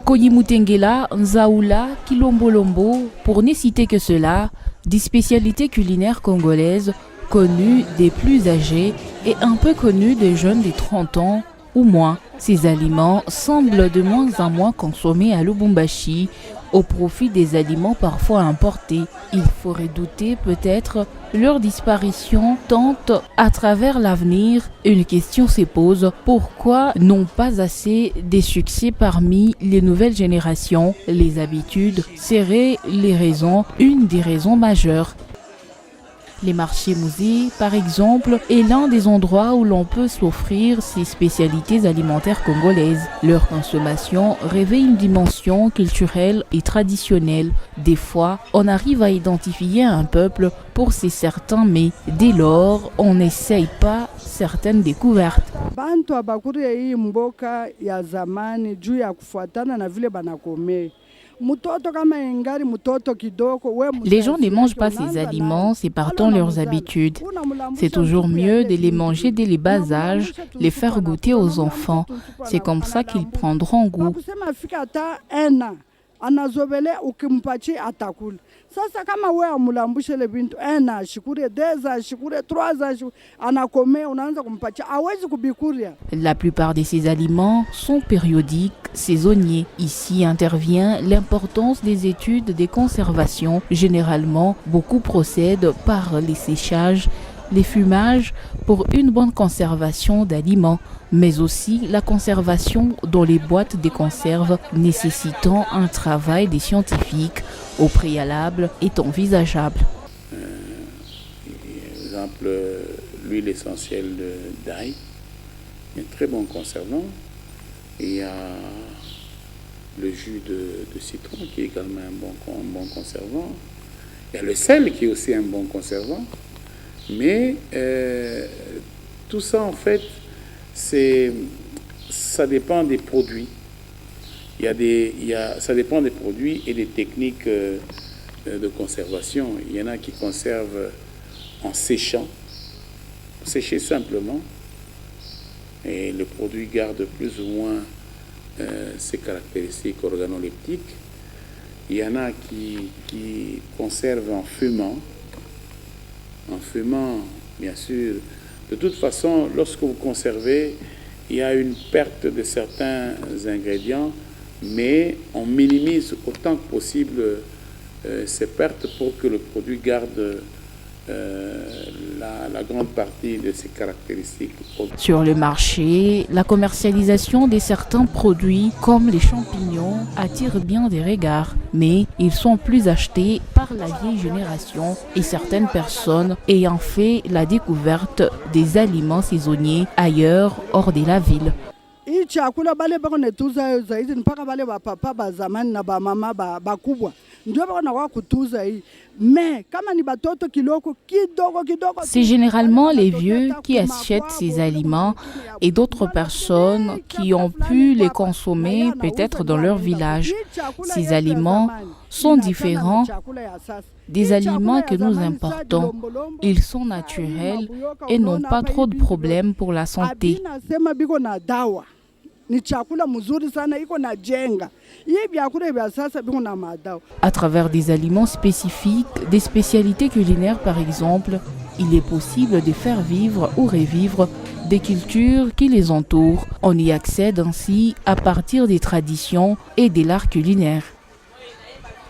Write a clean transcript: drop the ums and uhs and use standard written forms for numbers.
Koyimutengela, Nzaoula, Kilombolombo, pour ne citer que cela, des spécialités culinaires congolaises connues des plus âgés et un peu connues des jeunes de 30 ans ou moins. Ces aliments semblent de moins en moins consommés à Lubumbashi au profit des aliments parfois importés. Il faut redouter peut-être leur disparition tant à travers l'avenir. Une question se pose, pourquoi n'ont pas assez de succès parmi les nouvelles générations? Les habitudes seraient une des raisons majeures. Les marchés musées, par exemple, est l'un des endroits où l'on peut s'offrir ces spécialités alimentaires congolaises. Leur consommation revêt une dimension culturelle et traditionnelle. Des fois, on arrive à identifier un peuple pour ces certains mets. Dès lors, on n'essaye pas certaines découvertes. Les gens ne mangent pas ces aliments, c'est partant leurs habitudes. C'est toujours mieux de les manger dès les bas âges, les faire goûter aux enfants. C'est comme ça qu'ils prendront goût. La plupart de ces aliments sont périodiques, saisonniers. Ici intervient l'importance des études de conservation. Généralement, beaucoup procèdent par les séchages, les fumages pour une bonne conservation d'aliments, mais aussi la conservation dans les boîtes de conserve nécessitant un travail des scientifiques au préalable est envisageable. Par exemple, l'huile essentielle d'ail est un très bon conservant. Il y a le jus de citron qui est également un bon conservant. Il y a le sel qui est aussi un bon conservant. Mais tout ça, en fait, ça dépend des produits. Ça dépend des produits et des techniques de conservation. Il y en a qui conservent en séchant, sécher simplement, et le produit garde plus ou moins ses caractéristiques organoleptiques. Il y en a qui conservent en fumant. En fumant, bien sûr. De toute façon, lorsque vous conservez, il y a une perte de certains ingrédients, mais on minimise autant que possible ces pertes pour que le produit garde la grande partie de ses caractéristiques. Sur le marché, la commercialisation de certains produits comme les champignons attire bien des regards, mais ils sont plus achetés par la vieille génération et certaines personnes ayant fait la découverte des aliments saisonniers ailleurs hors de la ville. C'est généralement les vieux qui achètent ces aliments et d'autres personnes qui ont pu les consommer peut-être dans leur village. Ces aliments sont différents des aliments que nous importons. Ils sont naturels et n'ont pas trop de problèmes pour la santé. À travers des aliments spécifiques, des spécialités culinaires par exemple, il est possible de faire vivre ou revivre des cultures qui les entourent. On y accède ainsi à partir des traditions et de l'art culinaire.